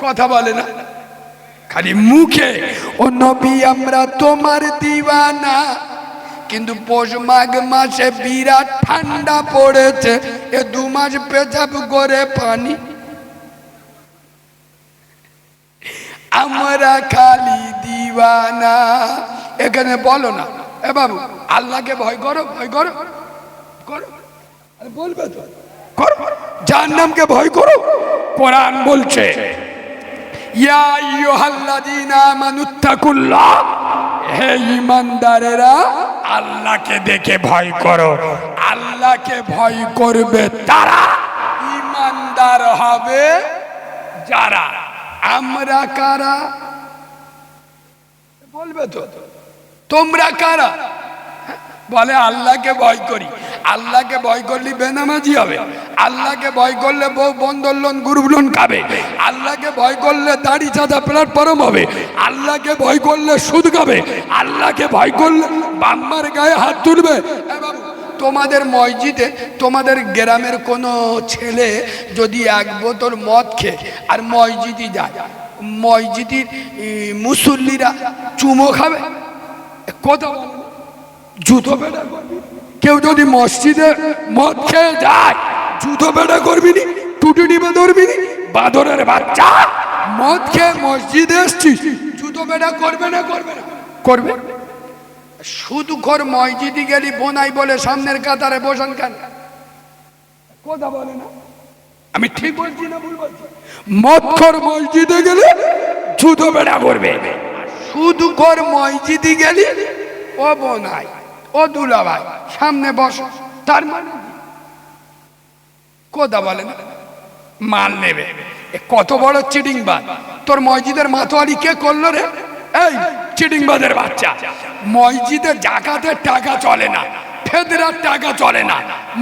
কথা বলে না, খালি মুখে ও নবী আমরা তোমার দিওয়ানা। কিন্তু পৌষ মাঘ মাসে বিরাট ঠান্ডা পড়েছে, এ 2 মাস পেচাব করে পানি। আমরা খালি দিওয়ানা। এখানে বলো না এ বাবু, আল্লাহকে ভয় করো, ভয় করো, করো, বলবে তো করো, জাহান্নামকে ভয় করো। কোরআন বলছে ইয়া আইয়ুহাল্লাযীনা আমানুত্তাকুল্লাহ, হে ঈমানদারেরা আল্লাহকে দেখে ভয় করো। আল্লাহকে ভয় করবে তারা ঈমানদার হবে যারা। আমরা কারা বলবে তো, তোমরা কারা? বলে আল্লাহকে ভয় করি। আল্লাহকে ভয় করলে বেনামাজি হবে, আল্লাহকে ভয় করলে বউ বন্ধন লোন গ্রুপ লোন খাবে, আল্লাহকে ভয় করলে দাড়ি চাঁদা প্ল্যাটফর্ম হবে, আল্লাহকে ভয় করলে সুদ খাবে, আল্লাহকে ভয় করলে বাম্মার গায়ে হাত তুলবে। তোমাদের মসজিদে, তোমাদের গ্রামের কোনো ছেলে যদি 1 বোতল মদ খেয়ে আর মসজিদে যায়, মসজিদের মুসল্লিরা চুমো খাবে? কথা বলে জুতো বেড়া করবি? কেউ যদি মসজিদে মদ খেয়ে যায় জুতো বেড়া করবি নি? টুটি নিবে ধরবি নি? বাদরের বাচ্চা, মদ খেয়ে মসজিদে এসছিস, জুতো বেড়া করবে না? করবে না? করবে। সুদখোর মসজিদে গেলি বোনাই বলে সামনের কাতারে বসান কেন? কথা বলে না। আমি ঠিক বলছি না ভুল বলছি? মদখোর মসজিদে গেলে জুতো বেড়া করবে, সুদখোর মসজিদে গেলি ও বোনাই ও দুলাভাই সামনে বসো, তার মানে কথা বলে না, মাল নেবে। কত বড় চিটিংবাজ! তোর মসজিদের মাতোয়ারি কে করলো রে? এই চিটিংবাজের বাচ্চা! মসজিদে জাকাতের টাকা চলে না, ফেদরার টাকা চলে না,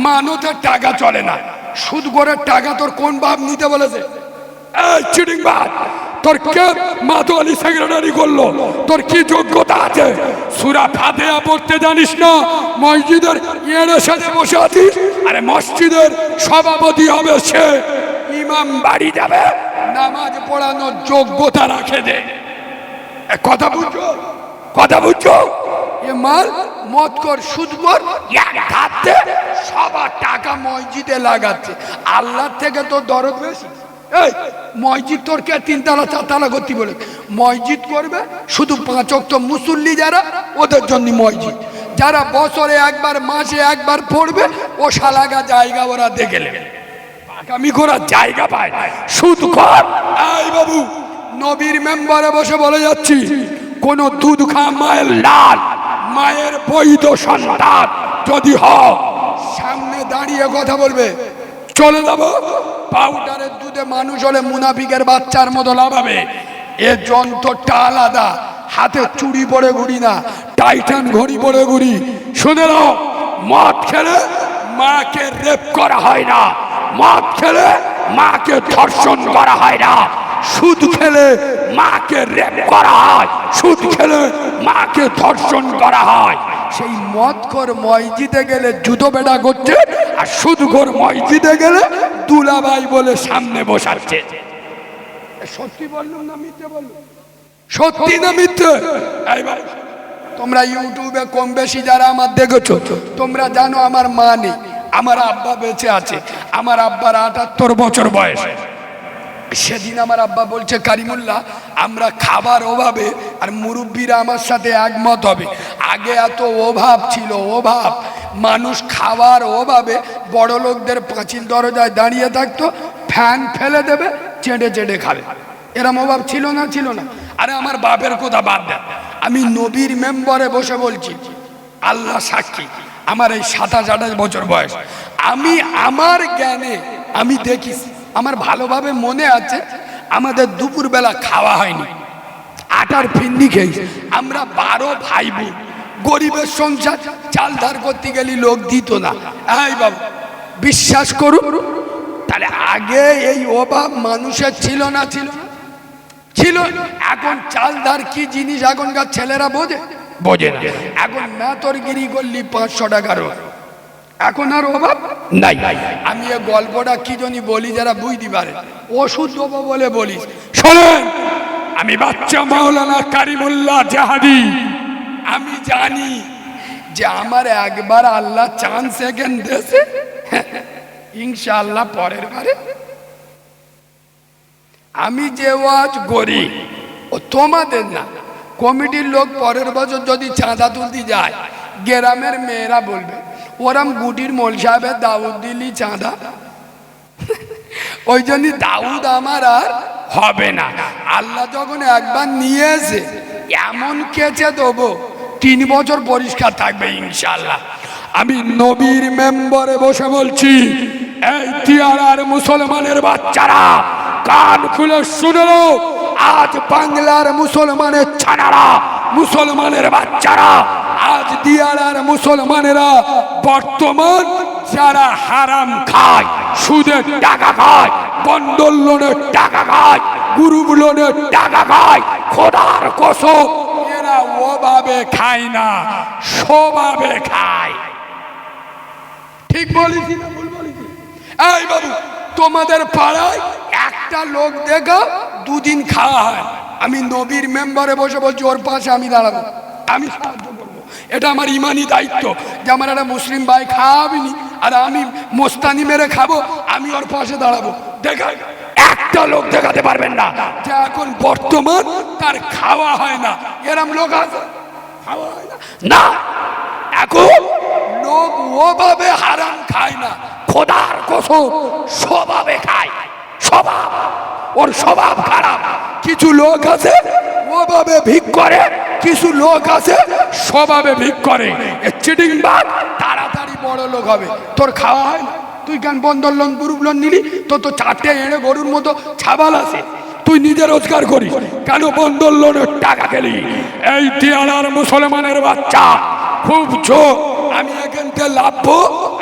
মানতের টাকা চলে না, সুদখোরের টাকা তোর কোন বাপ নিতে বলেছে? এই চিটিংবাজ, তোর কে মাতোয়ারি সেক্রেটারি করলো? তোর কি যোগ্যতা আছে? সূরা ফাতিহা পড়তে জানিস না? মসজিদের এর সাথে বসে আছিস। আরে মসজিদের সভাপতি হবে সে, ইমাম বাড়ি যাবে, নামাজ পড়ানোর যোগ্যতা রাখে দে। কথা বুঝছো? কথা বুঝছো? এ মাল মদখোর সুদখোর এক হাতে সবার টাকা মসজিদে লাগাচ্ছে। আল্লাহর থেকে তো দরদ বেশি। এই মসজিদ তোর কে 3 তলা 4 তলা করতে বলে? মসজিদ করবে শুধু 5 ওয়াক্ত মুসল্লি যারা, ওদের জন্য মসজিদ। যারা বছরে একবার মাসে একবার পড়বে ও শালাগা জায়গা ওরা দেখে নেবে, আগামী করার জায়গা পায়। সুদখোর! এই বাবু, নবীর মেম্বারে বসে বলে যাচ্ছি, কোন দুধ খা মায়ের লাল, মায়ের বৈধ সন্তান যদি হও, সামনে দাঁড়িয়ে কথা বলবে। চলে যাবো পাউডারের দুধে মানুষ হলে মুনাফিকের বাচ্চার মতো লাভাবে। এ যন্ত্রটা আলাদা, হাতে চুড়ি পরে ঘুরি না, টাইটান ঘড়ি পরে ঘুরি। শুনে নাও, মদ খেলে মাকে রেপ করা হয় না, মদ খেলে মাকে ধর্ষণ করা হয় না, সুদ খেলে মাকে রেপ করা হয়, সুদ খেলে মাকে ধর্ষণ করা হয়। সেই মদখোর মসজিদে গেলে জুতো বেড়া করছে, আর সুদখোর মসজিদে গেলে দুলাভাই বলে সামনে বসাচ্ছে। সত্যি বললাম না মিথ্যে বললাম? সত্যি না মিথ্যে? এই ভাই, তোমরা ইউটিউবে কম বেশি যারা আমার দেখেছো, তোমরা জানো আমার মা নেই, আমার আব্বা বেঁচে আছে। আমার আব্বার 78 বছর বয়স। সেদিন আমার আব্বা বলছে, কারিমুল্লাহ, আমরা খাবার অভাবে, আর মুরব্বীরা আমার সাথে একমত হবে, আগে এত অভাব ছিল, অভাব, মানুষ খাওয়ার অভাবে বড় লোকদের পাঁচিল দরজায় দাঁড়িয়ে থাকতো, ফ্যান ফেলে দেবে, চেটে চেটে খাবে। এরম অভাব ছিল না? ছিল না? আরে আমার বাপের কথা বাদ দেন, আমি নবীর মেম্বারে বসে বলছি, আল্লাহ সাক্ষী, আমার এই 27-28 বছর বয়স, আমি আমার জ্ঞানে আমি দেখিস, আমার ভালোভাবে মনে আছে, আমাদের দুপুরবেলা খাওয়া হয়নি, আটার ফিন্নি খেয়েছি আমরা। 12 ভাই বোন, গরিবের সংসার, চাল ধার করতে গেলে লোক দিত না। এই বাবু, বিশ্বাস করুন, তাহলে আগে এই অভাব মানুষের ছিল না? ছিল না? ছিল। এখন চাল ধার কি জিনিস এখনকার ছেলেরা বোঝে? বোঝে না। এখন মেতরগিরি করলি 500 টাকার, এখন আর অভাব নাই। আমি এই গল্পটা কি জন্য বলি, যারা বুঝতে পারে, ওষুধ দেবো বলে বলিস, শোনেন, আমি বাচ্চা মাওলানা কারিমুল্লাহ জাহাদি। আমি জানি যে আমার একবার আল্লাহ চান্স সেকেন্ড দিয়েছে, ইনশাআল্লাহ পরের বারে আমি যে ওয়াজ করি ও তোমাদের না, কমিটির লোক পরের বছর যদি চাঁদা তুলতে যায়, গ্রামের মেয়েরা বলবে ওরাম গুটির মোল সাহেবের দাউদ দিলি চাঁদা, ওই জন্য দাউদ আমার আর হবে না। আল্লাহ যখন একবার নিয়ে এসে এমন কেচে দেবো 3 বছর পরিষ্কার থাকবে ইনশাআল্লাহ। আমি নবীর মেম্বরে বসে বলছি, এই তিয়ারার মুসলমানের বাচ্চারা কান খুলে শুনে লো, আজ বাংলার মুসলমানের ছানারা, মুসলমানের বাচ্চারা, আজ দিয়ারার মুসলমানেরা বর্তমান যারা হারাম খায়, সুদের টাকা খায়, বন্ডল লোনের টাকা খায়, গ্রুপ লোনের টাকা খায়, খোদার কসম এরা ওভাবে খায় না, স্বভাবে খায়। ঠিক বলেছি না ভুল বলেছি? এই বাবু, তোমাদের পাড়ায় একটা লোক দেখো 2 দিন খাওয়া হয়, আমি নবীর মেম্বারে বসে বলছি ওর পাশে আমি দাঁড়াবো, আমি সাহায্য করবো। এটা আমার ইমানি দায়িত্ব যে আমার একটা মুসলিম ভাই খাওয়াবিনি আর আমি মোস্তানি মেরে খাবো, আমি ওর পাশে দাঁড়াবো। দেখা একটা লোক দেখাতে পারবেন না যে এখন বর্তমান তার খাওয়া হয় না, এরম লোক আছে? খাওয়া হয় না, না। এখন লোক ওভাবে হারাম খায় না, খোদার কসম স্বভাবে খায়, স্বভাব, ওর স্বভাব খারাপ। কিছু লোক আছে ওভাবে ভিক করে, কিছু লোক আছে স্বভাবে ভিক করে। চিটিং বাদ তাড়াতাড়ি বড় লোক হবে। তোর খাওয়া হয় না, তুই কেন বন্ধন লোন গ্রুপ লোন নিলি? তো 4টে এড়ে গরুর মতো ছাবাল আছে, তুই নিজে রোজগার করিস, কেন বন্ধন লোনের টাকা খেলি? এই দিয়ালার মুসলমানের বাচ্চা খুব জোর, আমি এখান থেকে লাভবো,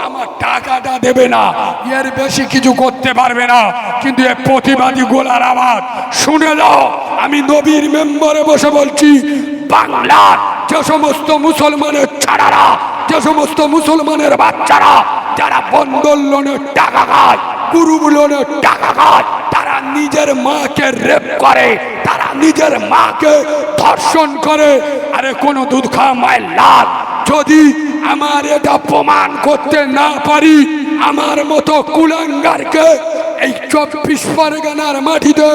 আমার টাকাটা দেবে না, এর বেশি কিছু করতে পারবে না। কিন্তু এ প্রতিবাদী গোলার আওয়াজ শুনে যাও, আমি নবীর মেম্বারে বসে বলছি, বাংলার যে সমস্ত মুসলমানের ছাড়ারা, যে সমস্ত মুসলমানের বাচ্চারা যারা বন্ধন লোনের টাকা খায়, গ্রুপ লোনের টাকা খায়, তারা নিজের মাকে রেপ করে, তারা নিজের মাকে ধর্ষণ করে। আরে কোন দুধ খাওয়া মায়ের লাল, যদি আমার এটা প্রমাণ করতে না পারি, আমার মতো কুলাঙ্গারকে এই 24 পরগনার মাটিতে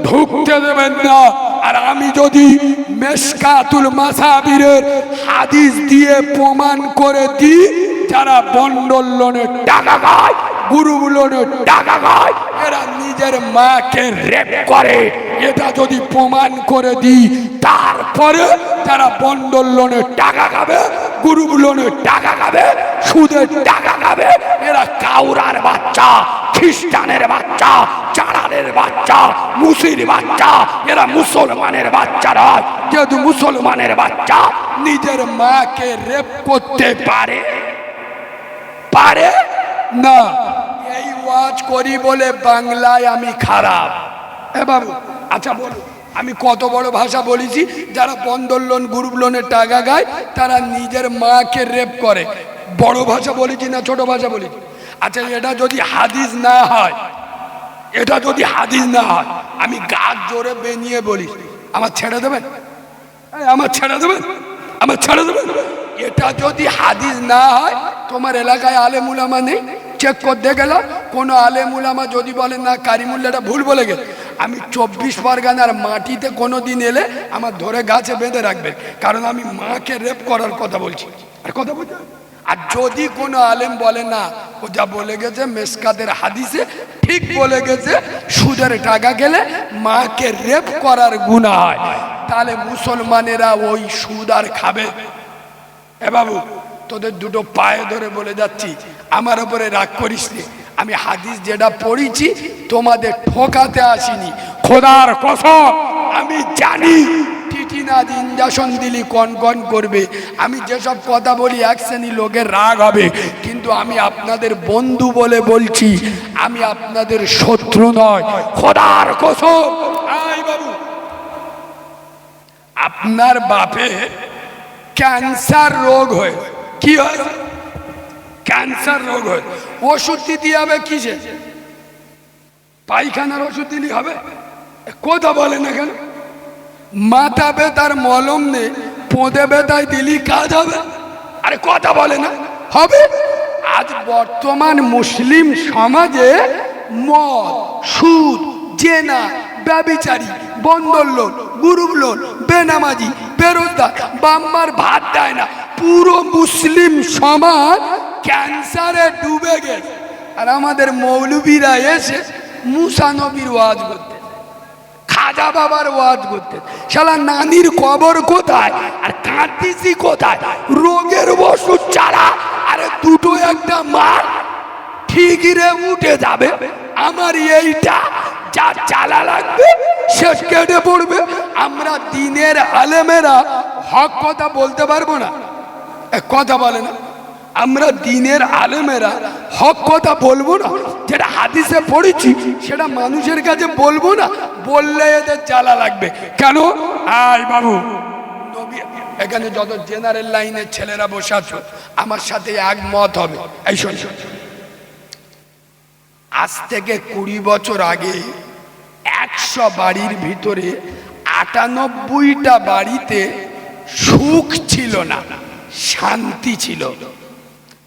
ঢুকতে দেবেন না। আর আমি যদি মেশকাতুল মাসাবিরের হাদিস দিয়ে প্রমাণ করে দিই, যারা বন্ডল লোনের টাকা খায়, গ্রুপ লোনের টাকা খায়, এরা নিজের মাকে রেপ করে, এটা যদি প্রমাণ করে দিই, তারপরে যারা বন্ডল লোনের টাকা খাবে, গ্রুপ লোনের টাকা খাবে, সুদের টাকা খাবে, এরা কাউরার বাচ্চা, খ্রিস্টানের বাচ্চা, চাড়ালের বাচ্চা, মুসির বাচ্চা, এরা মুসলমানের বাচ্চা নয়। যেহেতু মুসলমানের বাচ্চা নিজের মাকে রেপ করতে পারে পারে না। এই ওয়াজ করি বলে বাংলায় আমি খারাপ? এ বাবু, আচ্ছা বলো, আমি কত বড় ভাষা বলেছি? যারা বন্ধন লোন গ্রুপ লোনের টাকা খায়, তারা নিজের মাকে রেপ করে। বড় ভাষা বলেছি না ছোট ভাষা বলেছি? আচ্ছা, এটা যদি হাদিস না হয়, এটা যদি হাদিস না হয়, আমি গাছ জোরে বেনিয়ে বলি, আমার ছেড়ে দেবেন? আমার ছেড়ে দেবেন? আমার ছেড়ে দেবেন? এটা যদি হাদিস না হয়, তোমার এলাকায় আলেম উলামা নেই? চেক করতে গেলাম, কোনো আলেম উলামা যদি বলেন না কারিমুল্লাহটা ভুল বলে গেছে, আমি 24 পরগনার মাটিতে কোনো দিন এলে আমার ধরে গাছে বেঁধে রাখবেন, কারণ আমি মাকে রেপ করার কথা বলছি। আর কথা বলছি, আর যদি কোনো আলেম বলে না ও যা বলে গেছে মেশকাতের হাদিসে ঠিক বলে গেছে, সুদের টাকা গেলে মাকে রেপ করার গুনাহ হয়, তাহলে মুসলমানেরা ওই সুদ আর খাবে? এ বাবু, তোদের দুটো পায়ে ধরে বলে যাচ্ছি, আমার উপরে রাগ করিস নি। আমি হাদিস যেটা পড়েছি তোমাদের ঠকাতে আসিনি, খোদার কসম আমি জানি টিটিনাদ ইঞ্জেকশন দিলি কন কন করবে, আমি যেসব কথা বলি এক শ্রেণী লোকের রাগ হবে, কিন্তু আমি আপনাদের বন্ধু বলে বলছি, আমি আপনাদের শত্রু নয়, খোদার কসম। আই বাবু, আপনার বাপে ক্যান্সার রোগ হয়, কি হয়? ক্যান্সার রোগ হয়, ওষুধ দিতে হবে কিসে? পায়খানার ওষুধ দিলে হবে? কথা বলে না কেন? মাথা ব্যথার মলম নেই, পোঁদে ব্যথায় দিলি কাজ হবে? আরে কথা বলে না, হবে? আজ বর্তমান মুসলিম সমাজে মদ, সুদ, জেনা, ব্যভিচারী, বন্দর লোন, গ্রুপ লোন, বেনামাজি, বেরোজগার, বাম্মার ভাত দেয় না, পুরো মুসলিম সমাজ ক্যান্সারে ডুবে গেছে। আর আমাদের মৌলবীরা এসে মুসা নবীর ওয়াজ করতে, খাজা বাবার ওয়াজ করতে, শালা নানির কবর কোথায় আর কাঁদিসি কোথায়, রোগের ওষুধ ছাড়া আরে দুটো একটা মার ঠিক রে উঠে যাবে। আমার এইটা যা চালা লাগবে সে কেটে পড়বে। আমরা দিনের আলেমেরা হক কথা বলতে পারবো না? কথা বলে না? আমরা দিনের আলেমেরা হক কথা বলবো না? যেটা হাদিসে পড়েছি সেটা মানুষের কাছে বলবো না? বললে এদের জ্বালা লাগবে কেন? আয় বাবু, এখানে যত জেনারেল লাইনের ছেলেরা বসে আছো আমার সাথে একমত হবে। এই শোন, আজ থেকে 20 বছর আগে 100 বাড়ির ভিতরে 98টা বাড়িতে সুখ ছিল না, শান্তি ছিল।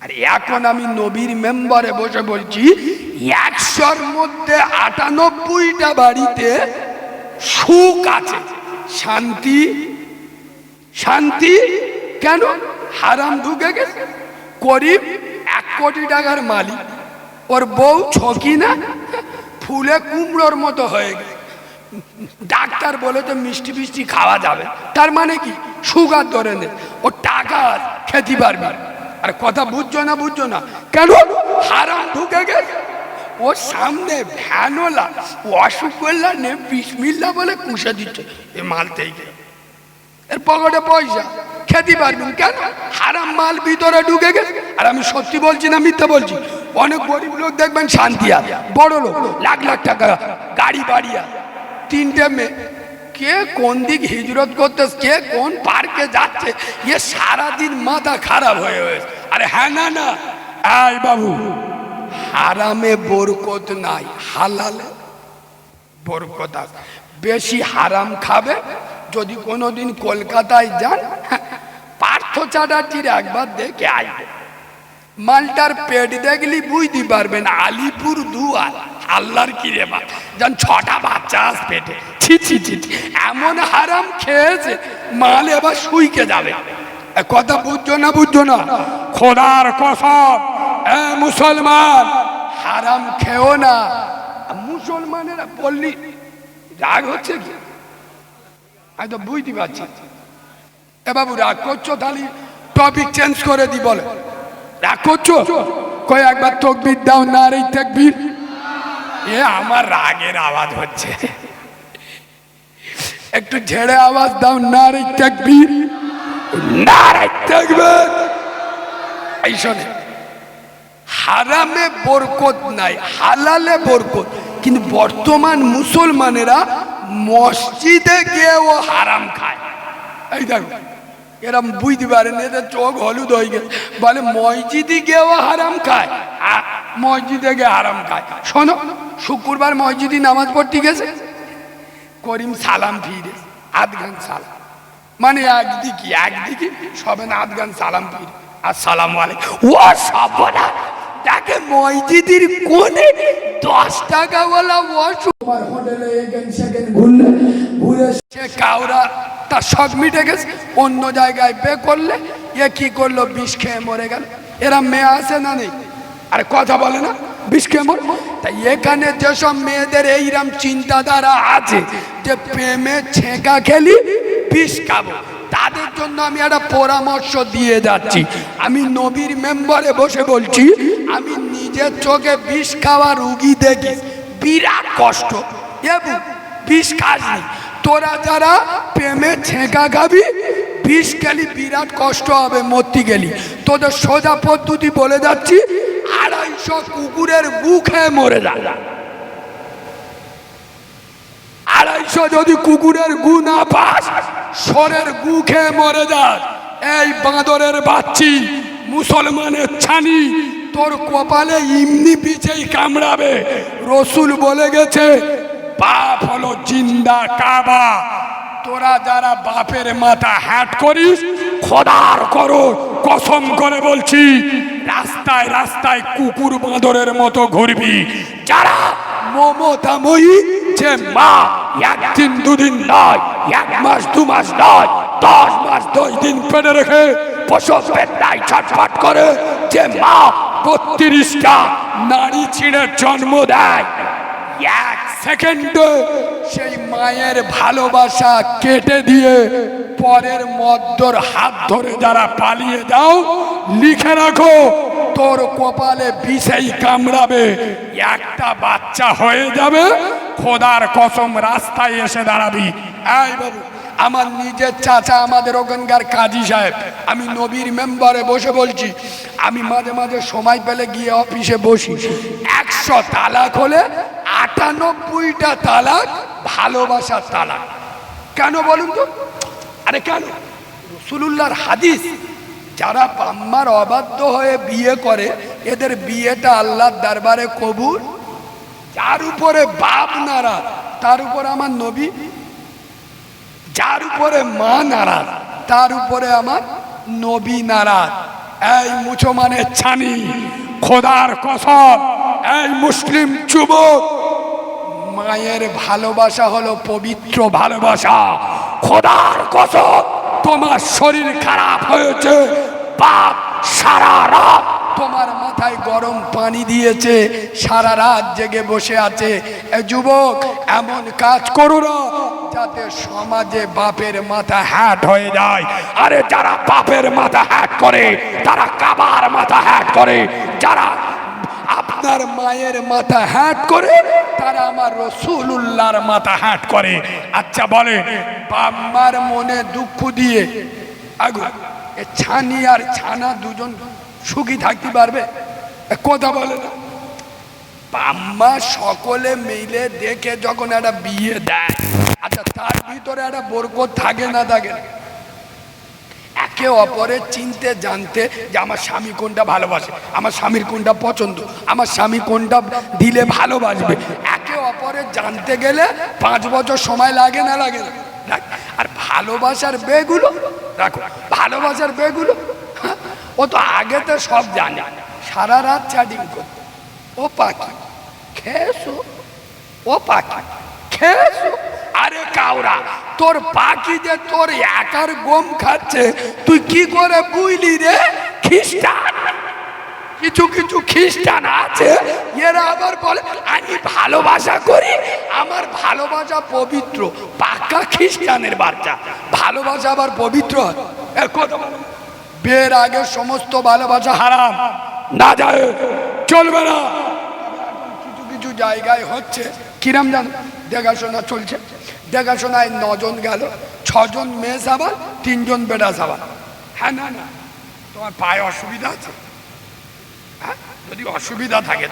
আর এখন আমি নবীর মেম্বারে বসে বলছি 100-র মধ্যে 98টা বাড়িতে সুখ আছে, শান্তি। শান্তি কেন? হারাম ঢুকে গেছে। করিম 1 কোটি টাকার মালিক, ওর বউ ছকি না, ফুলে কুমড়োর মতো হয়ে গেছে। ডাক্তার বলে তো মিষ্টি মিষ্টি খাওয়া যাবে, তার মানে কি সুগার ধরে নে, ও টাকা খেতে পারবি। আর কথা বুঝছো না? বুঝছো না কেন? হারাম ঢুকে গেছে। ওর সামনে ভ্যানওয়ালা অসুখ করলে নে বিসমিল্লা বলে পুষে দিচ্ছে, এ মাল থেকে এর পকেটে পয়সা, খেতে পারবি কেন? হারাম মাল ভিতরে ঢুকে গেছে। আর আমি সত্যি বলছি না মিথ্যা বলছি? অনেক গরিব লোক দেখবেন শান্তি আছে, বড় লোক লাখ লাখ টাকা গাড়ি বাড়ি আছে, 3টে মেয়ে, কে কোন দিক হিজরত করতে, কে কোন পার্কে যাচ্ছে, এ সারাদিন মাথা খারাপ হয়ে হয়েছে। আরে হ্যাঁ না না, আয় বাবু, হারামে বরকত নাই, হালালে বরকত আছে। বেশি হারাম খাবে যদি কোনোদিন কলকাতায় যান, পার্থ চ্যাটার্জির একবার দেখে আসবে, মালটার পেট দেখলি বুঝতে পারবেন আলিপুর দুয়ার। আল্লাহর কি রে মা, যান 6টা বাচ্চা আস পেটে, ছি ছি ছি, এমন হারাম খেয়েছে মাল এবার শুইকে যাবে। কথা বুঝছো না? বুঝছো না? খোদার কসম, মুসলমান হারাম খেও না। মুসলমানেরা বললি রাগ হচ্ছে কি? আমি তো বুঝতে পারছি। এ বাবু রাগ করছো, তাহলে টপিক চেঞ্জ করে দি। বলে রাগ করছো? কই একবার তাকবীর দাও, নারে তাকবীর। এ আমার রাগের আওয়াজ হচ্ছে, একটু ঝেড়ে আওয়াজ দাও, নারে তাকবীর, নারে তাকবীর। এই শোনে, হারামে বরকত নাই, হালালে বরকত। কিন্তু বর্তমান মুসলমানেরা মসজিদে গিয়েও হারাম খায়। এই দেখো, এরা বুঝতে পারেন, এদের চোখ হলুদ হয়ে গেছে, বলে মসজিদে গিয়েও হারাম খায়, মসজিদে গিয়ে হারাম খায়। শোনো, শুক্রবার মসজিদে নামাজ পড়তে গেছে, করিম সালাম ফিরে, আধগান সালাম, মানে একদিকে সবে না আধগান সালাম ফিরে, আসসালামু আলাইকুম। ও সব বলা তাকে মসজিদের কোণে 10 টাকাওয়ালা হোটেলে ঘুরলে ঘুরে সে কাউরা তার শখ মিটে গেছে, অন্য জায়গায় বে করলে এ কি করলো, বিষ খেয়ে মরে গেল। এরা মেয়ে আছে না নেই? আরে কথা বলে না, বিষ খেয়ে মরে। তাই এখানে যেসব মেয়েদের এইরকম চিন্তাধারা আছে যে প্রেমে ছেঁকা খেলি বিষ খাবো, তাদের জন্য আমি একটা পরামর্শ দিয়ে যাচ্ছি। আমি নবীর মেম্বারে বসে বলছি, আমি নিজের চোখে বিষ খাওয়া রুগী দেখি, বিরাট কষ্ট। এবং বিষ খাসনি, তোরা যারা প্রেমে ছেঁকা খাবি, বিষ খেলি বিরাট কষ্ট হবে, মরতে গেলি। তোদের সোজা পদ্ধতি বলে যাচ্ছি, 250 কুকুরের গু খেয়ে মরে যা। 250 যদি কুকুরের গু না পাস, সরের গু খেয়ে মরে যাস। এই বাঁদরের বাচ্চি, মুসলমানের ছানি, তোর কপালে ইমনি পিছেই কামড়াবে। রসুল বলে গেছে, বাপ হলো জিন্দা কাবা। তোরা যারা বাপের মাথা হ্যাট করিস, খোদার করো কসম করে বলছি, রাস্তায় রাস্তায় কুকুর বাঁদরের মতো ঘুরবি। যারা মমতাময়ী যে মা একদিন দুদিন নয়, এক মাস দু মাস নয়, 10 মাস 10 দিন পেটে রেখে প্রসব বেদনায় ছটফট করে, যে মা 32টা নারী ছিঁড়ে জন্ম দেয়, এক সেকেন্ডে সেই মায়ের ভালোবাসা কেটে দিয়ে পরের মদ্দর হাত ধরে যারা পালিয়ে যাও, লিখে রাখো তোর কপালে বিষেই কামড়াবে, একটা বাচ্চা হয়ে যাবে। খোদার কসম রাস্তায় এসে দাঁড়াবি। এই বাবু, আমার নিজের চাচা আমাদের ওখানকার কাজী সাহেব, আমি নবীর মেম্বারে বসে বলছি, আমি মাঝে মাঝে সময় পেলে গিয়ে অফিসে বসি। 100 তালাক হলে 98টা তালাক ভালোবাসার তালাক। কেন বলুন তো? আরে কেন? রাসূলুল্লাহর হাদিস, যারা বাম্মার অবাধ্য হয়ে বিয়ে করে এদের বিয়েটা আল্লাহর দরবারে কবুল। যার উপরে বাপ নারাজ তার উপরে আমার নবী, যার উপরে মা নারাজ তার উপরে আমার নবী নারাজ। এই মুসলমানের ছানি, খোদার কসম, এই মুসলিম যুবক, মায়ের ভালোবাসা হলো পবিত্র ভালোবাসা। খোদার কসম, তোমার শরীর খারাপ হয়েছে, বাপ সারা রাত তোমার মাথায় গরম পানি দিয়েছে, সারা রাত জেগে বসে আছে। এ যুবক, এমন কাজ করো না যাতে সমাজে বাপের মাথা হ্যাট হয়ে যায়। আরে যারা বাপের মাথা হ্যাট করে তারা কাবার মাথা হ্যাট করে, যারা আপনার মায়ের মাথা হ্যাট করে তারা আমার রাসূলুল্লাহর মাথা হ্যাট করে। আচ্ছা বলে, বাম্মার মনে দুঃখ দিয়ে আগু এ ছানি আর ছানা দুজন সুখী থাকতে পারবে? কথা বলে না। বাম্মা সকলে মিলে দেখে যখন একটা বিয়ে দেয়, আচ্ছা তার ভিতরে একটা বরকত থাকে না থাকে না? একে অপরের চিনতে জানতে যে আমার স্বামী কোনটা ভালোবাসে, আমার স্বামীর কোনটা পছন্দ, আমার স্বামী কোনটা দিলে ভালোবাসবে, একে অপরের জানতে গেলে 5 বছর সময় লাগে না লাগে না? আর ভালোবাসার বেগুলো রাখো, ভালোবাসার বেগুলো ও তো আগেতে সব জানে, সারা রাত চ্যাটিং করতো, ও পাখি খেয়েছো, ও পাখি খেয়েছো। আরে কাউরা, তোর পাখি যে তোর একার গম খাচ্ছে তুই কি করে বুঝলি রে? খ্রিস্টান, কিছু কিছু খ্রিস্টান আছে এরা আবার বলে আমি ভালোবাসা করি, আমার ভালোবাসা পবিত্র। পাকা খ্রিস্টানের বাচ্চা, ভালোবাসা আবার পবিত্র হয়? বিয়ের আগে সমস্ত ভালোবাসা হারাম, না যায়, চলবে না। কিছু কিছু জায়গায় হচ্ছে কিরাম জান, দেখাশোনা চলছে, দেখাশোনায় 9 জন গেল, 6 জন মেয়ে সাবাল, 3 জন বেটা সাবাল। হ্যাঁ না না, তোমার পায়ে অসুবিধা আছে? হ্যাঁ, যদি অসুবিধা থাকে,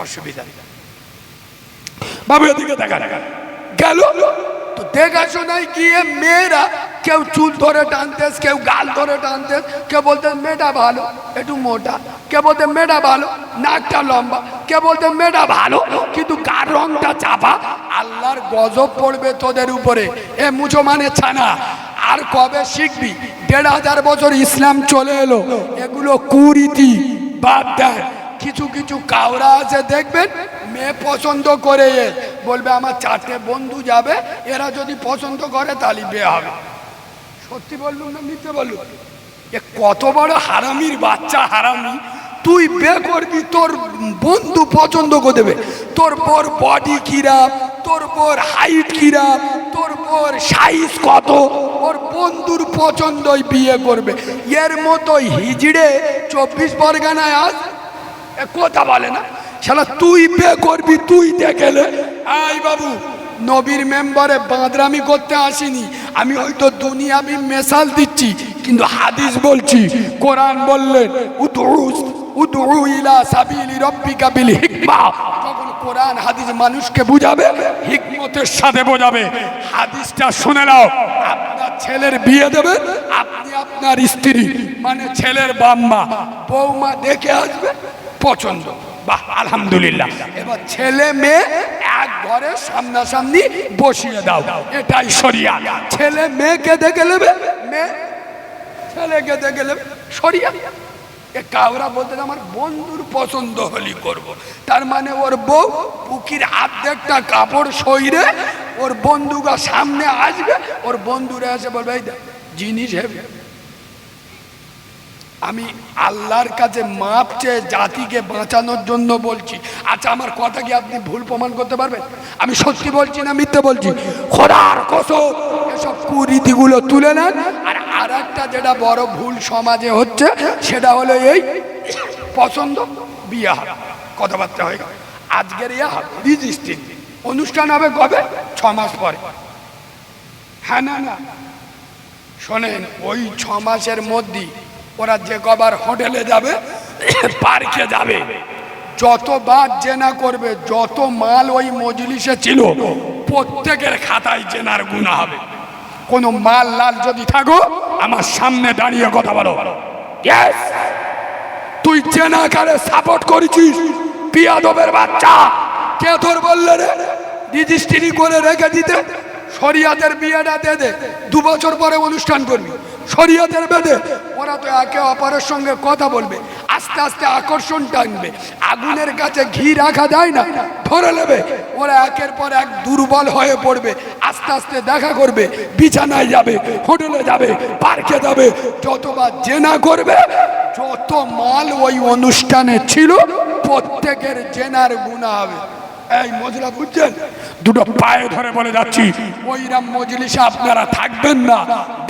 অসুবিধা বাবু এদিকে দেখা গেল তো দেখাশোনায় গিয়ে মেয়েরা কেউ চুল ধরে টানতেস, কেউ গাল ধরে টানতেস, কেউ বলতে মেয়েটা ভালো একটু মোটা, কে বলতে মেয়েটা ভালো নাকটা লম্বা, কে বলতে মেয়েটা ভালো কিন্তু গার রংটা চাপা। আল্লাহর গজব পড়বে তোদের উপরে। এ মুসলমানের ছানা, আর কবে শিখবি? 1500 বছর ইসলাম চলে এলো, এগুলো কুরীতি বাদ দেয়। কিছু কিছু কাউরা আছে দেখবেন, মেয়ে পছন্দ করে বলবে আমার 4টে বন্ধু যাবে, এরা যদি পছন্দ করে তাহলে বিয়ে হবে। সত্যি বললুম না মিথ্যে বললুম? এ কত বড় হারামির বাচ্চা, হারামি। তুই বিয়ে করবি, তোর বন্ধু পছন্দ করে দেবে তোর বোর বডি কিরাম, তোর বোর হাইট কিরাম, তোর বোর সাইজ কত, ওর বন্ধুর পছন্দই বিয়ে করবে। এর মতোই হিজড়ে 24 পরগনায় আস কথা বলে না শালা, তুই বিয়ে করবি তুই দেখেলে। আই বাবু, নবীর মেম্বারে বাঁদরামি করতে আসিনি আমি, হয়তো দুনিয়াবি মেশাল দিচ্ছি কিন্তু হাদিস বলছি। কোরআন বললেন উদউ ইলা সাবিলি রাব্বিকা বিল হিকমা, তখন কোরআন হাদিস মানুষকে বুঝাবে, হিকমতের সাথে বোঝাবে। হাদিসটা শুনে নাও। আপনার ছেলের বিয়ে দেবেন, আপনি আপনার স্ত্রী মানে ছেলের বাম্মা বৌমা দেখে আসবে, পছন্দ বাহ, আলহামদুলিল্লাহ। এবার ছেলে মেয়ে এক ঘরে সামনাসামনি বসিয়ে দাও, এটাই শরিয়াত। ছেলে মেয়েকে দেখে নেবে, মেয়ে ছেলেকে দেখে নেবে, শরিয়াত। কাউরা বলতে আমার বন্ধুর পছন্দ হলি করব, তার মানে ওর বউ বুকির অর্ধেকটা কাপড় সইরে ওর বন্ধুরা সামনে আসবে, ওর বন্ধুরা এসে বলবে এই দেখ জিনিস হেবে। আমি আল্লাহর কাছে মাপ চেয়ে জাতিকে বাঁচানোর জন্য বলছি। আচ্ছা, আমার কথা কি আপনি ভুল প্রমাণ করতে পারবেন? আমি সত্যি বলছি না মিথ্যে বলছি? খোদার কসম, এসব কুরীতিগুলো তুলে নেন। আর একটা যেটা বড় ভুল সমাজে হচ্ছে সেটা হলো এই পছন্দ বিয়ে হবে, কথাবার্তা হয়ে গেল, আজকের ইয়ে হবে রেজিস্ট্রি, অনুষ্ঠান হবে কবে? 6 মাস পরে। হ্যাঁ না না, শোনেন, ওই 6 মাসের মধ্যেই ওরা যে কবার হোটেলে যাবে, পার্কে যাবে, যতবার জেনা করবে, যত মাল ওই মজলিসে ছিল প্রত্যেকের খাতায় জেনার গুনাহ হবে। কোনো মাল লাল যদি থাকো আমার সামনে দাঁড়িয়ে কথা বলো, ইয়েস তুই জেনাকারে সাপোর্ট করেছিস, বিয়াদবের বাচ্চা। কে তোর বললে রে রেজিস্ট্রি করে রেখে দিতে? শরিয়াতের বিয়েটা দে দে, 2 বছর পরে অনুষ্ঠান করবি, শরিয়াতের বেদে। ওরা তো একে অপরের সঙ্গে কথা বলবে, আস্তে আস্তে আকর্ষণ টানবে। আগুনের কাছে ঘি রাখা যায় না, ধরে নেবে। ওরা একের পর এক দুর্বল হয়ে পড়বে, আস্তে আস্তে দেখা করবে, বিছানায় যাবে, হোটেলে যাবে, পার্কে যাবে। যতবার জেনা করবে, যত মাল ওই অনুষ্ঠানে ছিল প্রত্যেকের জেনার গুনাহ হবে। এই মজলা বুঝছেন? দুটো পায়ে ধরে বলে যাচ্ছি, ওইরাম মজলিসে আপনারা থাকবেন না,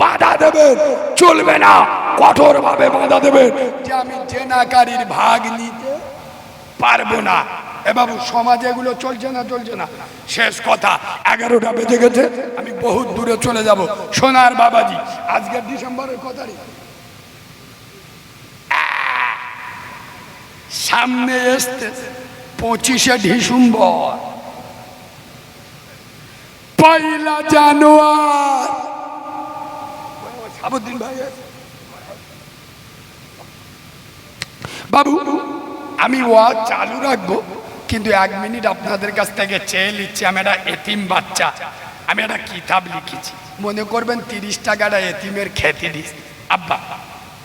বাধা দেবেন, চলবে না, কঠোর ভাবে বাধা দেবেন যে আমি জেনাকারীর ভাগ নিতে পারবো না। এ বাবু, সমাজে এগুলো চলছে না, চলছে না। শেষ কথা, 11টা বেজে গেছে, আমি বহুত দূরে চলে যাব। সোনার বাবাজি, আজকের ডিসেম্বরের কত তারিখ? সামনে আসতে 25শে ডিসেম্বর, 1 জানুয়ারি। সাবুদ্দিন ভাই বাবু, আমি ওয়াজ চালু রাখবো, কিন্তু 1 মিনিট আপনাদের কাছ থেকে চেয়ে নিচ্ছি। আমি একটা এতিম বাচ্চা, আমি একটা কিতাব লিখেছি, মনে করবেন 30 টাকাটা এতিমের খেতে দিস। আব্বা,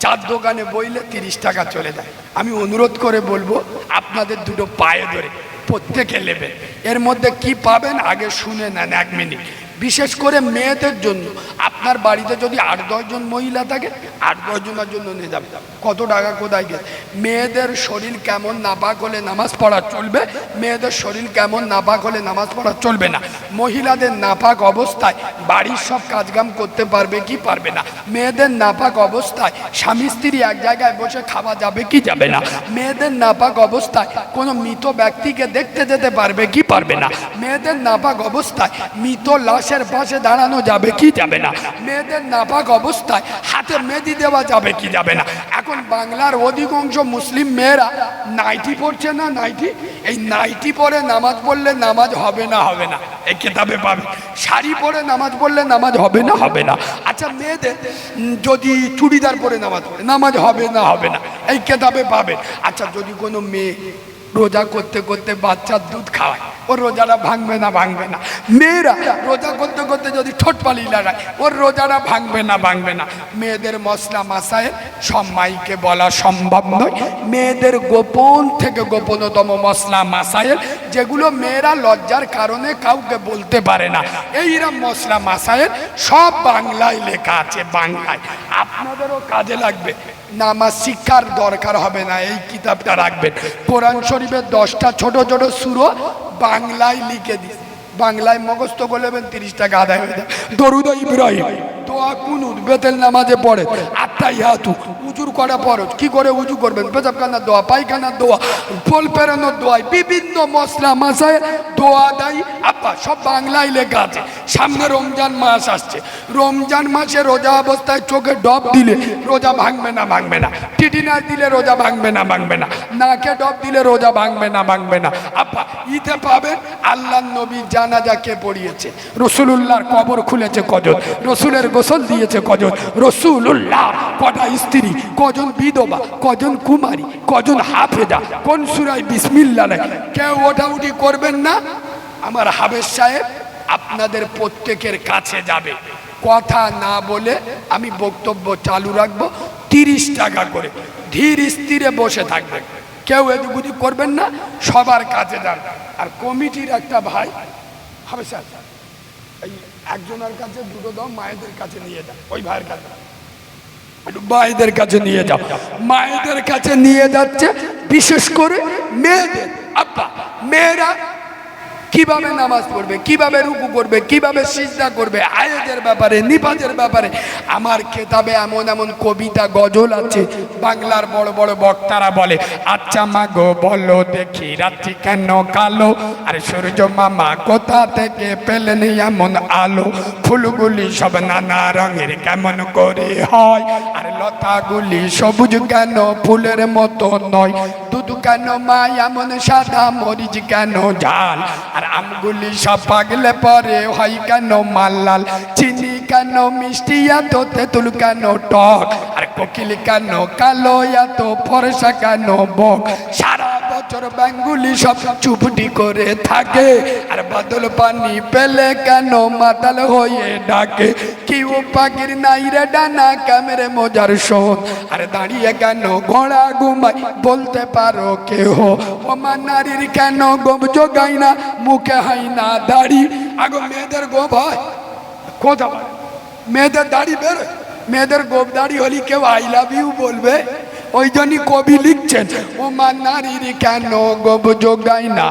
4 দোকানে বইলে 30 টাকা চলে যায়। আমি অনুরোধ করে বলবো আপনাদের দুটো পায়ে ধরে প্রত্যেকে নেবেন। এর মধ্যে কি পাবেন আগে শুনে নেন 1 মিনিট। বিশেষ করে মেয়েদের জন্য, আপনার বাড়িতে যদি 8-10 জন মহিলা থাকে, 8-10 জনের জন্য নিয়ে যাবে। কত টাকা কোথায় গেছে? মেয়েদের শরীর কেমন নাপাক হলে নামাজ পড়া চলবে, মেয়েদের শরীর কেমন নাপাক হলে নামাজ পড়া চলবে না। মহিলাদের নাপাক অবস্থায় বাড়ির সব কাজকাম করতে পারবে কি পারবে না। মেয়েদের নাপাক অবস্থায় স্বামী স্ত্রী এক জায়গায় বসে খাওয়া যাবে কি যাবে না। মেয়েদের নাপাক অবস্থায় কোনো মৃত ব্যক্তিকে দেখতে যেতে পারবে কি পারবে না। মেয়েদের নাপাক অবস্থায় মৃত লাশের পাশে দাঁড়ানো যাবে কি যাবে না। মেয়েদের নাপাক অবস্থায় হাতে মেহেদি দেওয়া যাবে কি যাবে না। এখন বাংলার অধিকাংশ মুসলিম মেয়েরা নাইটি পড়ছে না, নাইটি, এই নাইটি পরে নামাজ পড়লে নামাজ হবে না, হবে না, এই কিতাবে পাবে। শাড়ি পরে নামাজ পড়লে নামাজ হবে না, হবে না। আচ্ছা, মেয়েদের যদি চুড়িদার পরে নামাজ পড়ে নামাজ হবে না, হবে না, এই কিতাবে পাবে। আচ্ছা, যদি কোনো মেয়ে রোজা করতে করতে বাচ্চার দুধ খাওয়ায়, ওর রোজাটা ভাঙবে না, ভাঙবে না। মেয়েরা রোজা করতে করতে যদি ঠোঁট পালিয়ে লাগায়, ওর রোজাটা ভাঙবে না, ভাঙবে না। মেয়েদের মশলা মাসায়েল সব মাইকে বলা সম্ভব নয়। মেয়েদের গোপন থেকে গোপনতম মশলা মাসায়েল, যেগুলো মেয়েরা লজ্জার কারণে কাউকে বলতে পারে না, এইরকম মশলা মাসায়েল সব বাংলায় লেখা আছে, বাংলায়। আপনাদেরও কাজে লাগবে, নামাজ শিক্ষার দরকার হবে না, এই কিতাবটা রাখবেন। কোরআন শরীফের 10টা ছোট ছোট সূরা বাংলায় লিখে দিস, বাংলায় মুখস্থ করলেন, 30 টাকা আদায় হয়ে যায়। দরুদ ইব্রাহিম, দোয়া কুনুত বেতেল নামাজে পড়ে, আত্তাহিয়াতু, উজুর করা ফরজ, কি করে উজু করবেন, পেশাবখানার দোয়া, পায়খানার দোয়া, পোল পেরানোর দোয়া, বিভিন্ন মশলা মাসায় দোয়া দেয়। আপা সব বাংলায় লেখা আছে। সামনে রমজান মাস আসছে, রমজান মাসে রোজা অবস্থায় চোখে ডব দিলে রোজা ভাঙবে না, ভাঙবে না। টিটিনাস দিলে রোজা ভাঙবে না, ভাঙবে না। নাকে ডব দিলে রোজা ভাঙবে না, ভাঙবে না। আপা ইতে পাবেন আল্লাহ নবীর জানাজা কে পড়িয়েছে, রসুলুল্লাহর কবর খুলেছে কজন, রসুলের গোসল দিয়েছে কজন, রসুলুল্লাহ কটা স্ত্রী, কজন বিধবা, কজন কুমারী, কজন হাফেজা, কোন সূরায় বিসমিল্লাহ নাই, কেউ ওঠাউঠি করবেন না। আমার হাফেজ সাহেব আপনাদের প্রত্যেকের কাছে যাবে, কথা না বলে আমি বক্তব্য চালু রাখবো। 30 টাকা করে ধীর স্থিরে বসে থাকবেন, কেউ এদিক করবেন না, সবার কাছে যান। আর কমিটির একটা ভাই হাফেজ সাহেব, এই একজনের কাছে দুটো দাও, মায়েদের কাছে নিয়ে যাও, ওই ভাইয়ের কাছে মায়েদের কাছে নিয়ে যাও। মায়েদের কাছে নিয়ে যাচ্ছে, বিশেষ করে মেয়েদের। আব্বা, মেয়েরা কিভাবে নামাজ পড়বে, কিভাবে রুকু করবে, কিভাবে সিজদা করবে, আয়াতের ব্যাপারে, নিপাতের ব্যাপারে আমার কেতাবে এমন এমন কবিতা গজল আছে। বাংলার বড় বড় বক্তারা বলে, আচ্ছা মা গো বলো দেখি রাত্রি কেন কালো, আর সূর্য মামা কোথা থেকে পেলেন এমন আলো, ফুলগুলি সব নানা রঙের কেমন করে হয়, আর লতাগুলি সবুজ কেন ফুলের মতো নয়, দুধ কেন মা এমন সাদা, মরিচ কেন ঝাল, আর আমগুলি সব পাগলে পরে হয় কেন মাল্লাল, চিনি কেন মিষ্টি এত, তেঁতুল কেন টক, আর কোকিল কেন কালো এত, ফর্সা কেন বক, সারা বছর ব্যাঙ্গুলি সব চুপটি করে থাকে, আর বাদল পানি পেলে কেন মাতাল হয়ে ডাকে, কেউ পাখির নাই রে ডানা ক্যামেরে মজার শোন, আর দাঁড়িয়ে কেন ঘোড়া ঘুমায় বলতে পারো কেহ, ও মা নারীর কেন গোব জোগাই না, মুখে হয় না দাড়ি। আগো মেয়েদের গোব হয় কোথা, মেয়েদের দাড়ি বের, মেয়েদের গোব দাড়ি হলি কেউ আই লাভ ইউ বলবে, ওই জন্যই কবি লিখছেন, ও মা নারীর কেন গোব জোগাই না,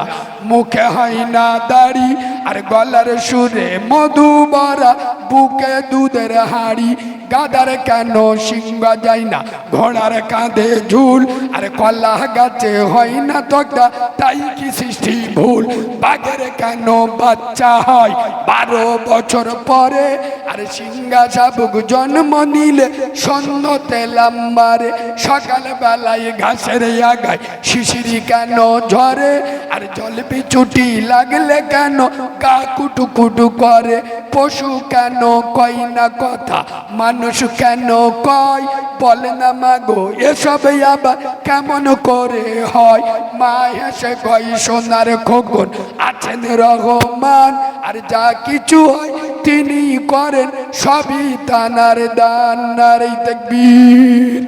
মুখে হয় না দাড়ি, আর গলার সুরে মধু ভরা, বুকে দুধের হাড়ি, গাদার কেন সিংহা যায় না, ঘোড়ার কাঁধে ঝুল, আর কলা গাছে হয় না তক্তা, তাই কি সৃষ্টি ভুল, বাঘের কেন বাচ্চা হয় 12 বছর পরে, আর সিংহা শাবক জন্ম নিলে সন্ধ্যতে লাম্বারে, সকাল বেলায় ঘাসের আগায় শিশিরি কেন ঝরে, আর জল বিছুটি লাগলে কেন গা কুটু কুটু করে, পশু কেন কয় না কথা, মানুষ কেন কয়, বলে না মাগো এসব আবার কেমন করে হয়, মা হেসে কয় সোনার খোকন আছেন রহমান, আর যা কিছু হয় তিনি করেন সবই তানার দান। নারে তাকবীর।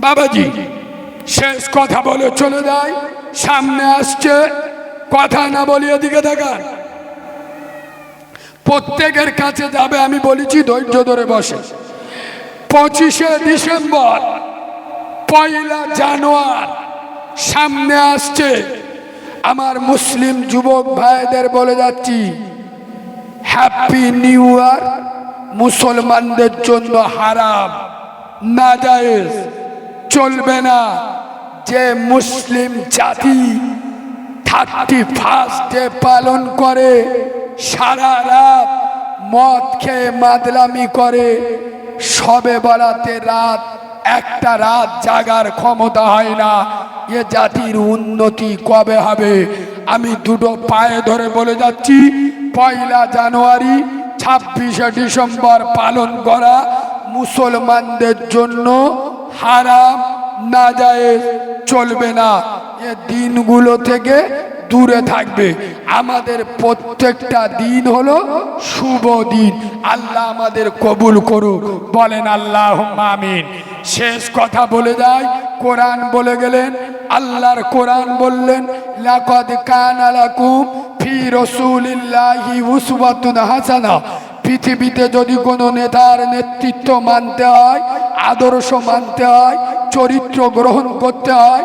বাবাজি শেষ কথা বলে চলে যায়, সামনে আসছে, কথা না বলি এদিকে দেখান, প্রত্যেকের কাছে যাবে, আমি বলেছি ধৈর্য ধরে বসে। 25শে ডিসেম্বর, 1 জানুয়ারি সামনে আসছে, আমার মুসলিম যুবক ভাইদের বলে যাচ্ছি হ্যাপি নিউ ইয়ার। মুসলমানদের জন্য হারাম, নাজায়েজ, চলবে না। যে মুসলিম জাতি 31 ডে পালন করে, সারা রাত মদ খেয়ে মাদলামি করে, সবে বরাতে রাত একটা রাত জাগার ক্ষমতা হয় না, এ জাতির উন্নতি কবে হবে? আমি দুটো পায়ে ধরে বলে যাচ্ছি, 1 জানুয়ারি 26শে ডিসেম্বর পালন করা মুসলমানদের জন্য হারাম, নাজায়েজ, চলবে না। এ দিনগুলো থেকে দূরে থাকবে। আমাদের প্রত্যেকটা দিন হলো শুভ দিন। আল্লাহ আমাদের কবুল করুক, বলেন আল্লাহুম্মা আমিন। শেষ কথা বলে যায়, কোরআন বলে গেলেন, আল্লাহর কোরআন বললেন, লাকাদ কানা লাকুম ফি রাসূলিল্লাহি উসওয়াতুন হাসানা। পৃথিবীতে যদি কোনো নেতার নেতৃত্ব মানতে হয়, আদর্শ মানতে হয়, চরিত্র গ্রহণ করতে হয়,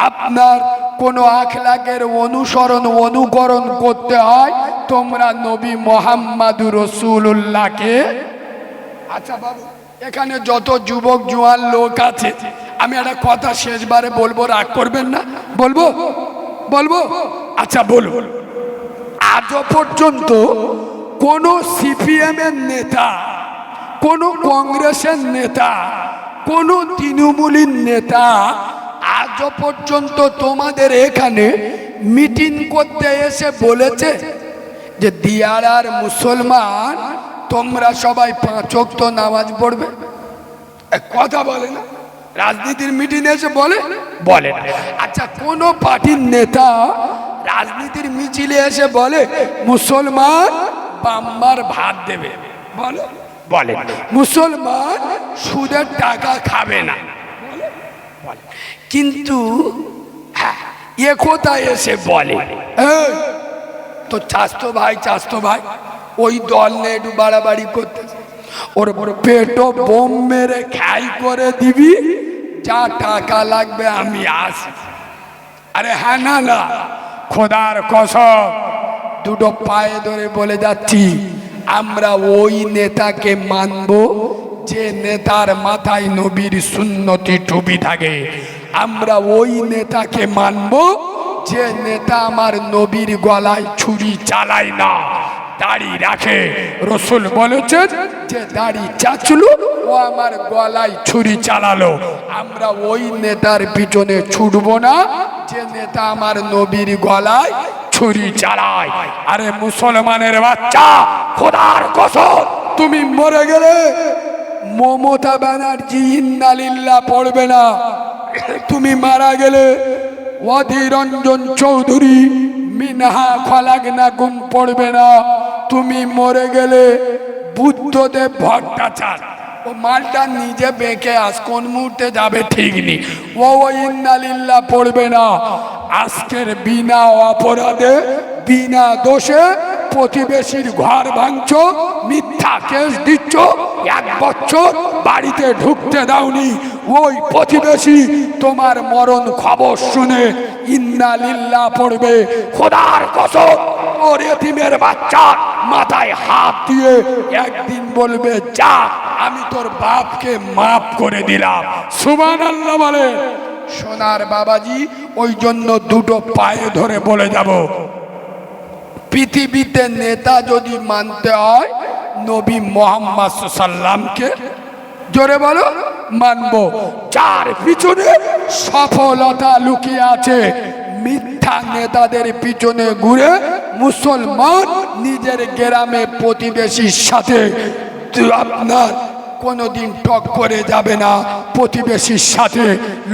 আপনার কোনো আখলাকের অনুসরণ অনুকরণ করতে হয়, তোমরা নবী মুহাম্মাদুর রাসূলুল্লাহকে। আচ্ছা বাবু, এখানে যত যুবক জোয়ান লোক আছে, আমি একটা কথা শেষবারে বলবো, রাগ করবেন না? বলবো বলবো আচ্ছা বলবো। আজও পর্যন্ত কোন সিপিএম এর নেতা, কোন কংগ্রেসের নেতা, কোন তৃণমূলের নেতা আজও পর্যন্ত তোমাদের এখানে মিটিং করতে এসে বলেছে যে দিয়ারার মুসলমান তোমরা সবাই 5 ওয়াক্ত নামাজ পড়বে? কথা বলে না, রাজনীতির মিটিং এসে বলে বলে না। আচ্ছা, কোন পার্টির নেতা রাজনীতির মিছিলে এসে বলে মুসলমান বাম্মার ভাত দেবে? বলে বলে। মুসলমান সুদের টাকা খাবে না? বলে। কিন্তু হ্যাঁ, এ কোথায় এসে বলে তো চাস্তো ভাই ওই দল নিয়ে একটু বাড়াবাড়ি করতে, ওর পেটো বোম মেরে খাই করে দিবি, যা টাকা লাগবে আমি আসি। আরে হ্যাঁ না, খোদার কসম দুটো পায়ে ধরে বলে যাচ্ছি, আমরা ওই নেতাকে মানব যে নেতার মাথায় নবীর সুন্নতি টুপি থাকে। আমরা ওই নেতাকে মানব যে নেতা আমার নবীর গলায় ছুরি চালায় না, দাড়ি রাখে। রসুল বলেছেন যে দাড়ি চাচলো ও আমার গলায় ছুরি চালালো। আমরা ওই নেতার পিছনে ছুটবো না যে নেতা আমার নবীর গলায় ছুরি চালায়। আরে মুসলমানের বাচ্চা, খোদার কসম তুমি মরে গেলে মমতা ব্যানার্জি ইন্নালিল্লাহ পড়বে না, তুমি মারা গেলে অধীর রঞ্জন চৌধুরী মিনহা খলাকনাকুম পড়বে না, তুমি মরে গেলে বুদ্ধদেব ভট্টাচার্য ও মালটা নিজে বেঁকে আস কোন মুহূর্তে যাবে ঠিক নেই, ও ইন্নালিল্লাহ পড়বে না। আজকের বিনা অপরাধে বিনা দোষে প্রতিবেশীর ঘর ভাঙছো, মিথ্যা কেস দিচ্ছ, 1 বছর বাড়িতে ঢুকতে দাওনি, ওই প্রতিবেশী তোমার মরণ খবর শুনে ইন্নালিল্লাহ পড়বে। খোদার কসম ওর এতিমের বাচ্চা মাথায় হাত দিয়ে একদিন বলবে, যা আমি তোর বাপকে মাফ করে দিলাম। সুবহানাল্লাহ বলে। সোনার বাবাজি, ওই জন্য দুটো পায়ে ধরে বলে যাব, পৃথিবীতে নেতা যদি মানতে হয় নবী মুহাম্মদ সাল্লামকে, জোরে বলো, মানবো। যার পিছনে সফলতা লুকিয়ে আছে, মিথ্যা নেতাদের পিছনে ঘুরে মুসলমান নিজের গ্রামে প্রতিবেশীর সাথে আপনার কোনোদিন টক্করে যাবে না, প্রতিবেশীর সাথে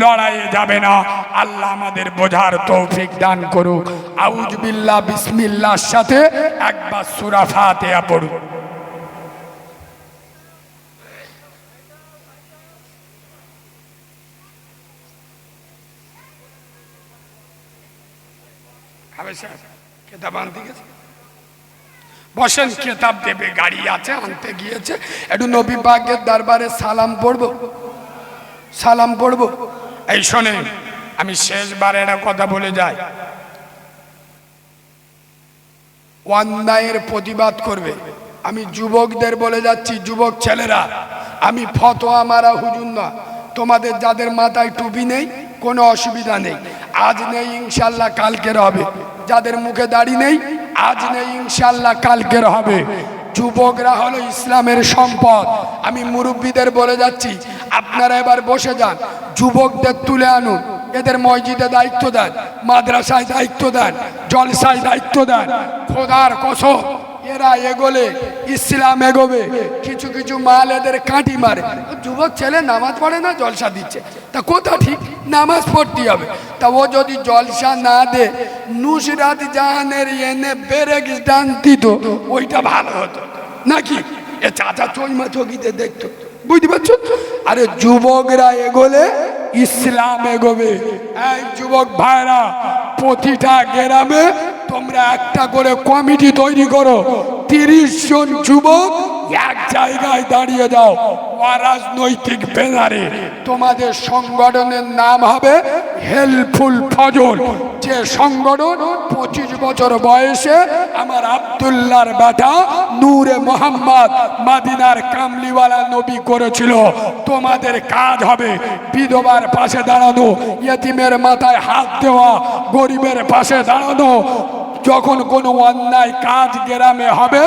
লড়াইয়ে যাবে না। আল্লাহ আমাদের বোঝার তৌফিক দান করুক। আউজ বিল্লাহ বিসমিল্লাহর সাথে একবার সূরা ফাতিহা পড়ুন। কেতাব আনতে গেছে, বসেন, কেতাব দেবে, গাড়ি আছে, আনতে গিয়েছে। একটু নবী পাকের দরবারে সালাম পড়বো, সালাম পড়বো। এই শোনেন, আমি শেষবার একটা কথা বলে যাই, অন্যায়ের প্রতিবাদ করবে। আমি যুবকদের বলে যাচ্ছি, যুবক ছেলেরা, আমি ফতোয়া মারা হুজুর না। তোমাদের যাদের মাথায় টুপি নেই কোনো অসুবিধা নেই, আজ নেই ইনশাল্লাহ কালকের হবে। যাদের মুখে দাড়ি নেই আজ নেই ইনশাল্লাহ কালকের হবে। যুবকরা হলো ইসলামের সম্পদ। আমি মুরব্বীদের বলে যাচ্ছি, আপনারা এবার বসে যান, যুবকদের তুলে আনুন, এদের মসজিদে দায়িত্ব দেন, মাদ্রাসায় দায়িত্ব দেন, জলসায় দায়িত্ব দেন। খোদার কসম এরা এগোলে ইসলাম এগোবে। কিছু কিছু মাল এদের কাঁটি মারে, যুবক ছেলে নামাজ পড়ে না, জলসা দিচ্ছে, তা কোথা ঠিক? নামাজ পড়তে হবে। তা ও যদি জলসা না দে, নুসরাত জাহানের এনে বেরেক ডান দিত, ওইটা ভালো হতো নাকি? এ চাচা চইমা চকিতে দেখতো, বুঝতে পারছো? আরে যুবকরা এগোলে ইসলাম এগোবে। এই যুবক ভাইরা, প্রতিটা গ্রামে তোমরা একটা করে কমিটি তৈরি করো, 30 জন যুবক এক জায়গায় দাঁড়িয়ে যাও, অরাজনৈতিক ব্যানারে। তোমাদের সংগঠনের নাম হবে হেল্পফুল ফজল। যে সংগঠন 25 বছর বয়সে আমার আব্দুল্লাহর বেটা নূরে মোহাম্মদ মদিনার কামলিওয়ালা নবী করেছিল। তোমাদের কাজ হবে বিধবার পাশে দাঁড়ানো, ইয়েতিমের মাথায় হাত দেওয়া, গরিবের পাশে দাঁড়ানো। যখন কোনো অন্যায় কাজ গ্রামে হবে,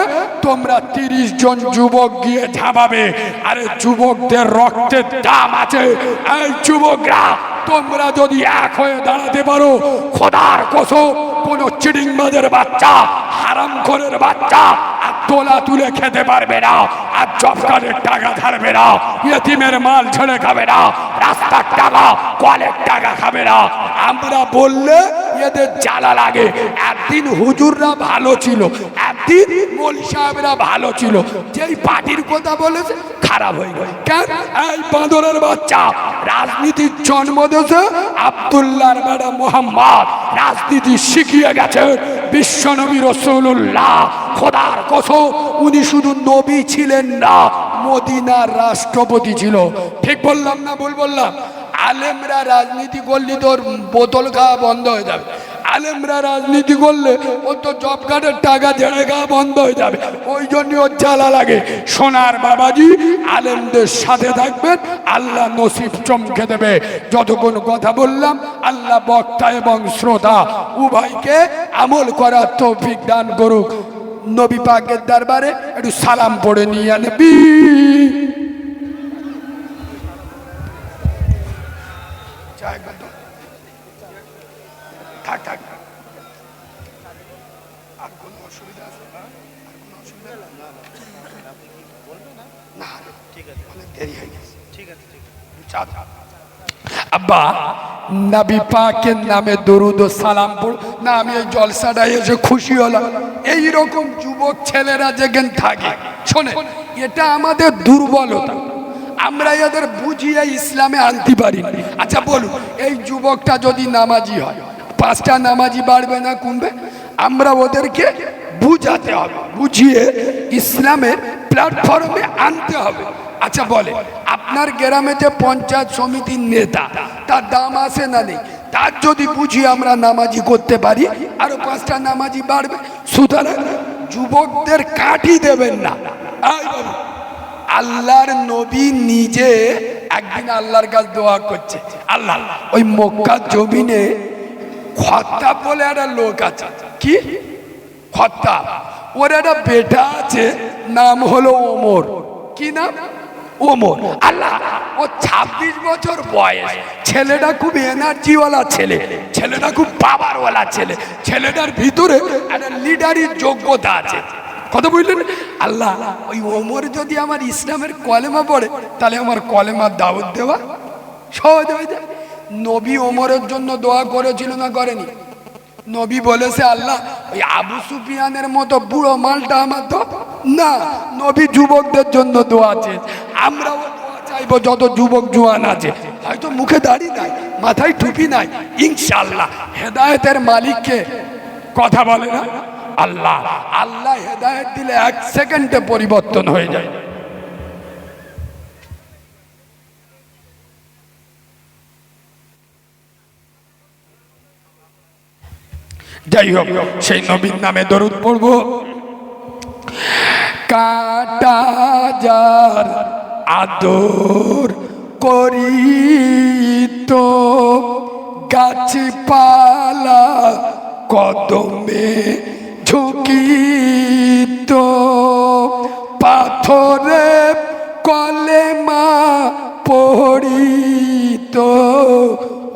তোমরা 30 জন যুবক গিয়ে ঝাঁপাবে। আরে যুবকদের রক্তের দাম আছে। এই যুবকরা, তোমরা যদি এক হয়ে দাঁড়াতে পারো, খোদার কসম কোন চিড়িংবাজের বাচ্চা, হারামখোরের বাচ্চা আর তোলা তুলে খেতে পারবে না, আর জব কার্ডের টাকা ধারবে না, ইয়েতিমের মাল ছেড়ে খাবে না, রাস্তার টাকা কলের টাকা খাবে না। আমরা বললে এদের জ্বালা লাগে। একদিন হুজুররা ভালো ছিল, একদিন মৌলভী সাহেবরা ভালো ছিল, যেই পার্টির কথা বলেছে খারাপ হয়ে গেল। কেন? এই বাঁদরের বাচ্চা রাজনীতির জন্ম দিয়েছে আব্দুল্লাহর বেটা মোহাম্মদ, রাজনীতি শিখিয়ে গেছে বিশ্বনবী রাসূলুল্লাহ। খোদার কসম, উনি শুধু নবী ছিলেন না, মদিনার রাষ্ট্রপতি ছিল। ঠিক বললাম না ভুল বললাম? আলেমরা রাজনীতি করলে তোর বোতল খাওয়া বন্ধ হয়ে যাবে। আলেমরা রাজনীতি করলে ও তো জব কার্ডের টাকা ঝেড়ে খাওয়া বন্ধ হয়ে যাবে। ওই জন্য ওর জ্বালা লাগে। সোনার বাবাজি, আলেমদের সাথে থাকবেন, আল্লাহ নসিব চমকে দেবে। যতক্ষণ কথা বললাম, আল্লাহ বক্তা এবং শ্রোতা উভয়কে আমল করার তৌফিক দান করুক। নবী পাকের দরবারে একটু সালাম পড়ে নিয়ে নবী। থাক থাক, আর কোনো অসুবিধা আছে? না, ঠিক আছে, অনেক দেরি হয়ে গেছে। ঠিক আছে, আব্বা নবী পাকের নামে দরুদ ও সালাম পড় না। আমি এই জলসাটা এসে খুশি হলাম। এইরকম যুবক ছেলেরা যেখানে থাকে, শোনে, এটা আমাদের দুর্বলতা। আমরা এদের বুঝিয়ে ইসলামে আনতে পারি। আচ্ছা বলুন, এই যুবকটা যদি নামাজি হয়, 5টা নামাজি বাড়বে না কমবে? আমরা ওদেরকে বুঝাতে হবে, বুঝিয়ে ইসলামের প্ল্যাটফর্মে আনতে হবে। আচ্ছা বলে, আপনার গ্রামেতে পঞ্চায়েত সমিতির নেতা, তার দাম আছে না নেই? তার যদি বুঝিয়ে আমরা নামাজি করতে পারি, আরো 5টা নামাজি বাড়বে। সুতরাং যুবকদের কাঠি দেবেন না। আল্লাহর নবী নিজে একদিন আল্লাহর কাছে দোয়া করছে, আল্লাহ ওই মক্কার জমিনে খত্তাব বলে একটা লোক আছে। কি খত্তাব? ওর একটা বেটা আছে, নাম হলো ওমর। কি নাম? ওমর। আল্লাহ, ও 26 বছর বয়স, ছেলেটা খুব এনার্জিওয়ালা ছেলে, ছেলেটা খুব পাওয়ারওয়ালা ছেলে, ছেলেটার ভিতরে একটা লিডারের যোগ্যতা আছে। কথা বুঝলেন? আল্লাহ, ওই ওমর যদি আমার ইসলামের কলেমা পড়ে, তাহলে আমার কলেমার দাওয়াত দেওয়া সহজ হয়ে যায়। নবী ওমরের জন্য দোয়া করেছিল না করেনি? নবী বলেছে, আল্লাহ ওই আবু সুফিয়ানের মতো বুড়ো মালটা আমার তো না। নবী যুবকদের জন্য দোয়া আছে। আমরাও দোয়া চাইবো যত যুবক জোয়ান আছে, হয়তো মুখে দাড়ি নাই, মাথায় টুপি নাই, ইনশাআল্লাহ হেদায়েতের মালিককে কথা বলে না আল্লাহ। আল্লাহ হেদায়েত দিলে 1 সেকেন্ডে পরিবর্তন হয়ে যায়। যাই হোক, সেই নবীর নামে দরুদ পড়বো। কাটা যার আদর করি তো গাছপালা কদমে ঝুঁকি তো পাথরে কলেমা পড়ি তো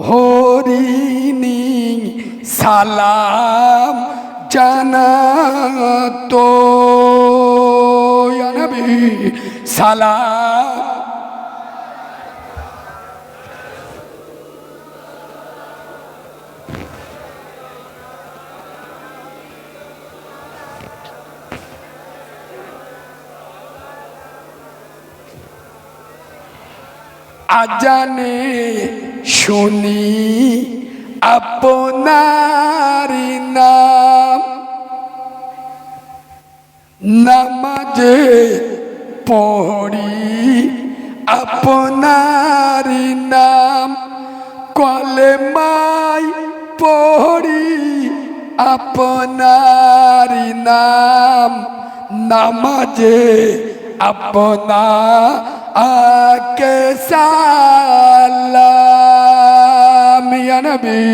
হরিণী সালাম জানাতো ইয়া নবী সালাম। আজানে শুনি আপনার নাম, নামাজে পড়ি আপনার নাম, কলেমায় পড়ি আপনার নাম, নামাজে আপনাকে সালাম ইয়া নবী।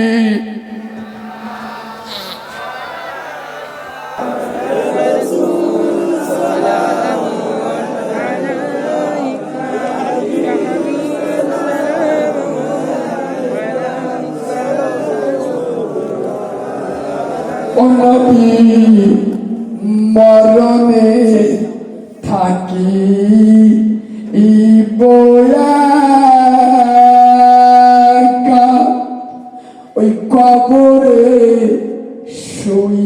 ও নবী মরণে ওই কবরে শুই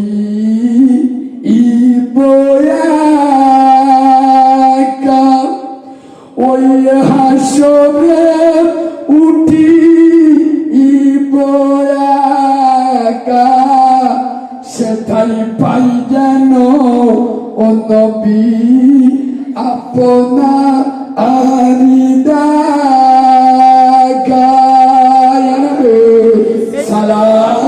ওই হাসরে উঠি সেথাই পাই যেন ও নবী আপনা আরিদা সালাম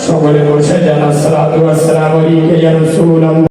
সকলে বসে যান। আসসালাতু ওয়াসসালামু আলাইকা ইয়া রাসূলুল্লাহ।